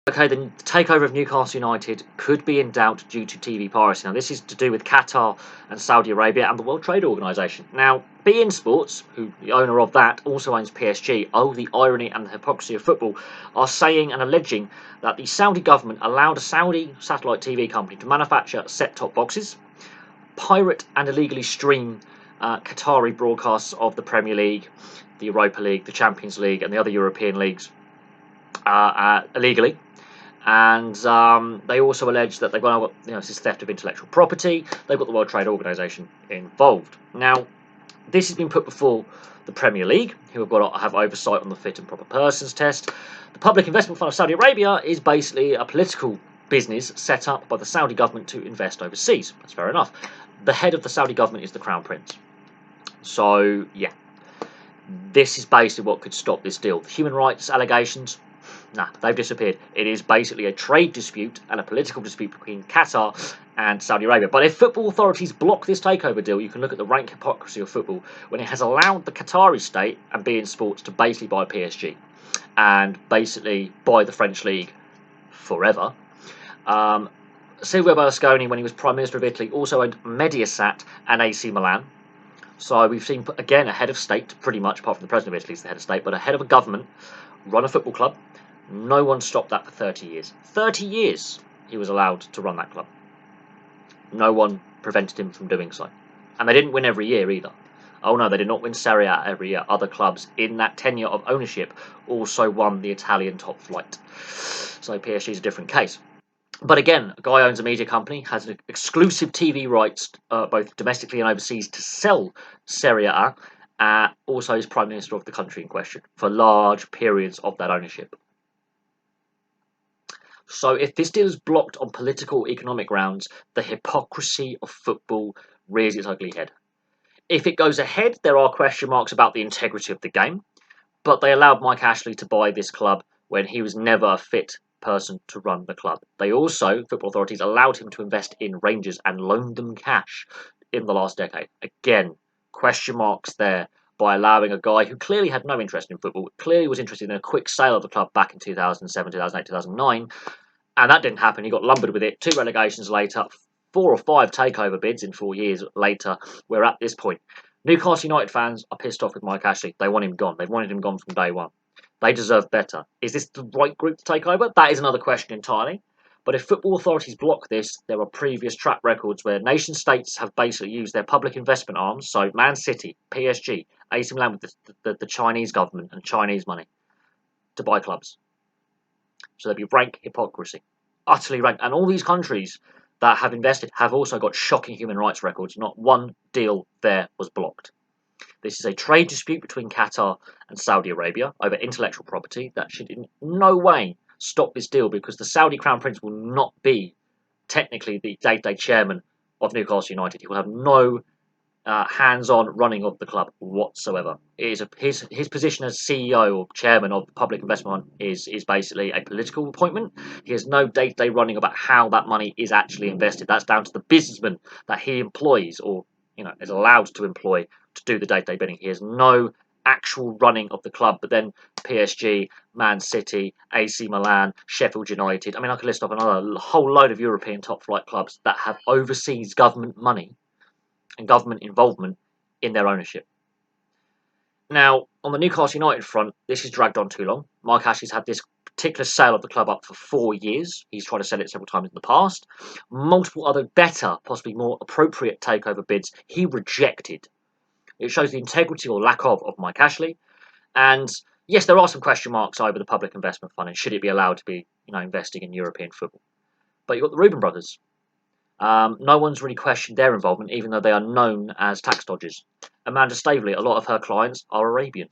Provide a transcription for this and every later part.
Okay, the takeover of Newcastle United could be in doubt due to TV piracy. Now, this is to do with Qatar and Saudi Arabia and the World Trade Organization. Now, beIN Sports, who the owner of that also owns PSG, oh, the irony and the hypocrisy of football, are saying and alleging that the Saudi government allowed a Saudi satellite TV company to manufacture set-top boxes, pirate and illegally stream Qatari broadcasts of the Premier League, the Europa League, the Champions League, and the other European leagues illegally. And they also allege that they've got, this is theft of intellectual property. They've got the World Trade Organization involved. Now, this has been put before the Premier League, who have got to have oversight on the fit and proper persons test. The Public Investment Fund of Saudi Arabia is basically a political business set up by the Saudi government to invest overseas. That's fair enough. The head of the Saudi government is the Crown Prince. So, yeah, this is basically what could stop this deal. The human rights allegations, nah, they've disappeared. It is basically a trade dispute and a political dispute between Qatar and Saudi Arabia. But if football authorities block this takeover deal, you can look at the rank hypocrisy of football when it has allowed the Qatari state and beIN Sports to basically buy PSG and basically buy the French league forever. Silvio Berlusconi, when he was Prime Minister of Italy, also owned Mediasat and AC Milan. So we've seen, again, a head of state, pretty much, apart from the President of Italy is the head of state, but a head of a government run a football club. No one stopped that for 30 years. 30 years he was allowed to run that club. No one prevented him from doing so. And they didn't win every year either. Oh no, they did not win Serie A every year. Other clubs in that tenure of ownership also won the Italian top flight. So PSG is a different case. But again, a guy owns a media company, has exclusive TV rights, both domestically and overseas, to sell Serie A. Also is Prime Minister of the country in question for large periods of that ownership. So if this deal is blocked on political, economic grounds, the hypocrisy of football rears its ugly head. If it goes ahead, there are question marks about the integrity of the game, but they allowed Mike Ashley to buy this club when he was never a fit person to run the club. They also, football authorities, allowed him to invest in Rangers and loaned them cash in the last decade. Again, question marks there by allowing a guy who clearly had no interest in football, clearly was interested in a quick sale of the club back in 2007, 2008, 2009, and that didn't happen. He got lumbered with it. 2 relegations later, 4 or 5 takeover bids in 4 years later. We're at this point. Newcastle United fans are pissed off with Mike Ashley. They want him gone. They've wanted him gone from day one. They deserve better. Is this the right group to take over? That is another question entirely. But if football authorities block this, there are previous track records where nation states have basically used their public investment arms, so Man City, PSG, AC Milan with the Chinese government and Chinese money, to buy clubs. So there'd be rank hypocrisy. Utterly rank. And all these countries that have invested have also got shocking human rights records. Not one deal there was blocked. This is a trade dispute between Qatar and Saudi Arabia over intellectual property that should in no way stop this deal, because the Saudi Crown Prince will not be technically the day-to-day chairman of Newcastle United. He will have no hands-on running of the club whatsoever. It is his position as CEO or chairman of the Public Investment Fund is basically a political appointment. He has no day-to-day running about how that money is actually invested. That's down to the businessman that he employs or is allowed to employ to do the day-to-day bidding. He has no actual running of the club. But then PSG, Man City, AC Milan, Sheffield United. I mean, I could list off another whole load of European top-flight clubs that have overseas government money and government involvement in their ownership. Now, on the Newcastle United front, this has dragged on too long. Mike Ashley's had this particular sale of the club up for 4 years. He's tried to sell it several times in the past. Multiple other better, possibly more appropriate takeover bids he rejected. It shows the integrity or lack of Mike Ashley. And yes, there are some question marks over the Public Investment Fund and should it be allowed to be investing in European football. But you've got the Reuben brothers. No one's really questioned their involvement, even though they are known as tax dodgers. Amanda Staveley, a lot of her clients are Arabian.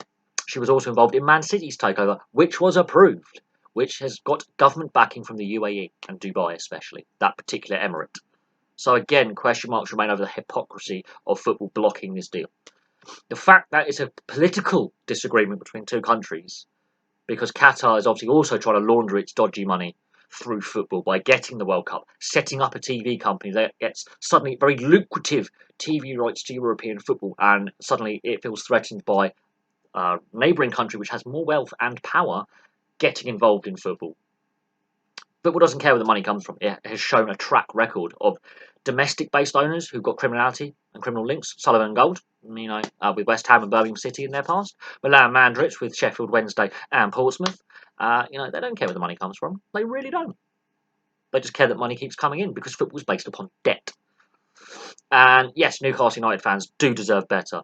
She was also involved in Man City's takeover, which was approved, which has got government backing from the UAE and Dubai especially, that particular emirate. So again, question marks remain over the hypocrisy of football blocking this deal. The fact that it's a political disagreement between two countries, because Qatar is obviously also trying to launder its dodgy money through football by getting the World Cup, setting up a TV company that gets suddenly very lucrative TV rights to European football, and suddenly it feels threatened by a neighbouring country which has more wealth and power getting involved in football. Football doesn't care where the money comes from. It has shown a track record of domestic-based owners who've got criminality and criminal links. Sullivan and Gold, with West Ham and Birmingham City in their past. Milan Mandrich with Sheffield Wednesday and Portsmouth. They don't care where the money comes from. They really don't. They just care that money keeps coming in because football's based upon debt. And yes, Newcastle United fans do deserve better.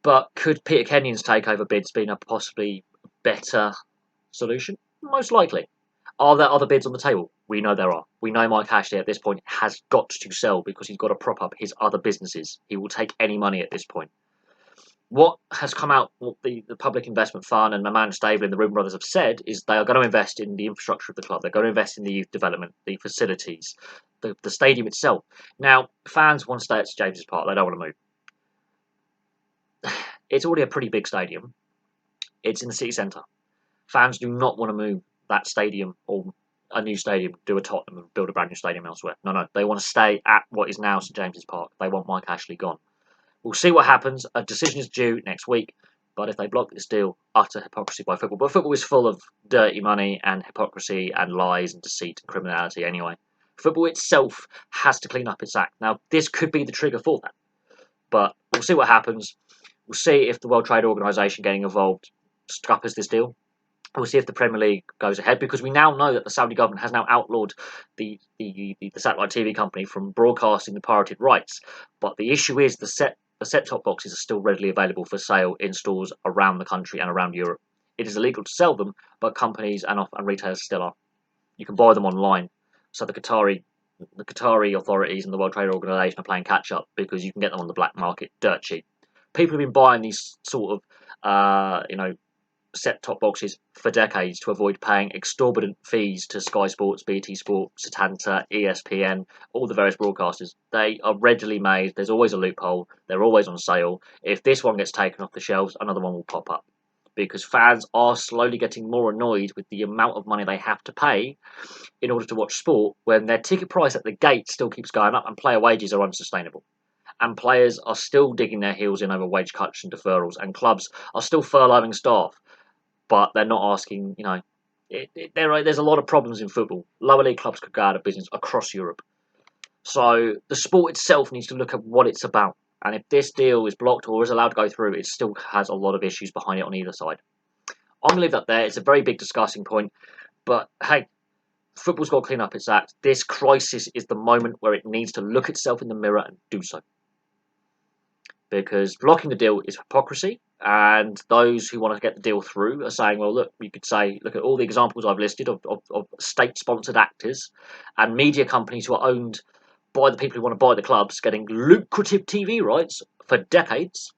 But could Peter Kenyon's takeover bids been a possibly better solution? Most likely. Are there other bids on the table? We know there are. We know Mike Ashley at this point has got to sell because he's got to prop up his other businesses. He will take any money at this point. What has come out, what the Public Investment Fund and Maman Stable and the Rubin Brothers have said is they are going to invest in the infrastructure of the club. They're going to invest in the youth development, the facilities, the stadium itself. Now, fans want to stay at St James's Park. They don't want to move. It's already a pretty big stadium. It's in the city centre. Fans do not want to move that stadium or a new stadium, do a Tottenham and build a brand new stadium elsewhere. No. They want to stay at what is now St James's Park. They want Mike Ashley gone. We'll see what happens. A decision is due next week. But if they block this deal, utter hypocrisy by football. But football is full of dirty money and hypocrisy and lies and deceit and criminality anyway. Football itself has to clean up its act. Now, this could be the trigger for that. But we'll see what happens. We'll see if the World Trade Organisation getting involved scuppers this deal. We'll see if the Premier League goes ahead, because we now know that the Saudi government has now outlawed the satellite TV company from broadcasting the pirated rights. But the issue is the set-top boxes are still readily available for sale in stores around the country and around Europe. It is illegal to sell them, but companies and retailers still are. You can buy them online. So the Qatari authorities and the World Trade Organisation are playing catch-up because you can get them on the black market dirt cheap. People have been buying these sort of, set-top boxes for decades to avoid paying exorbitant fees to Sky Sports, BT Sport, Setanta, ESPN, all the various broadcasters. They are readily made. There's always a loophole. They're always on sale. If this one gets taken off the shelves, another one will pop up. Because fans are slowly getting more annoyed with the amount of money they have to pay in order to watch sport, when their ticket price at the gate still keeps going up and player wages are unsustainable. And players are still digging their heels in over wage cuts and deferrals, and clubs are still furloughing staff. But they're not asking, there's a lot of problems in football. Lower league clubs could go out of business across Europe. So the sport itself needs to look at what it's about. And if this deal is blocked or is allowed to go through, it still has a lot of issues behind it on either side. I'm going to leave that there. It's a very big discussing point. But hey, football's got to clean up its act. This crisis is the moment where it needs to look itself in the mirror and do so. Because blocking the deal is hypocrisy, and those who want to get the deal through are saying, well, look, you could say, look at all the examples I've listed of state-sponsored actors and media companies who are owned by the people who want to buy the clubs, getting lucrative TV rights for decades,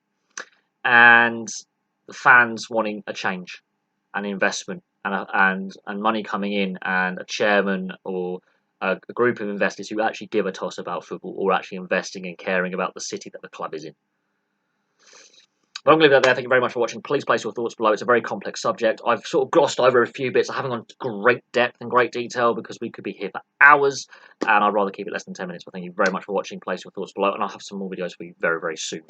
and the fans wanting a change, an investment, and money coming in, and a chairman or a group of investors who actually give a toss about football or actually investing and caring about the city that the club is in. But I'm going to leave that there. Thank you very much for watching. Please place your thoughts below. It's a very complex subject. I've sort of glossed over a few bits. I haven't gone into great depth and great detail because we could be here for hours, and I'd rather keep it less than 10 minutes. But thank you very much for watching. Place your thoughts below, and I'll have some more videos for you very, very soon.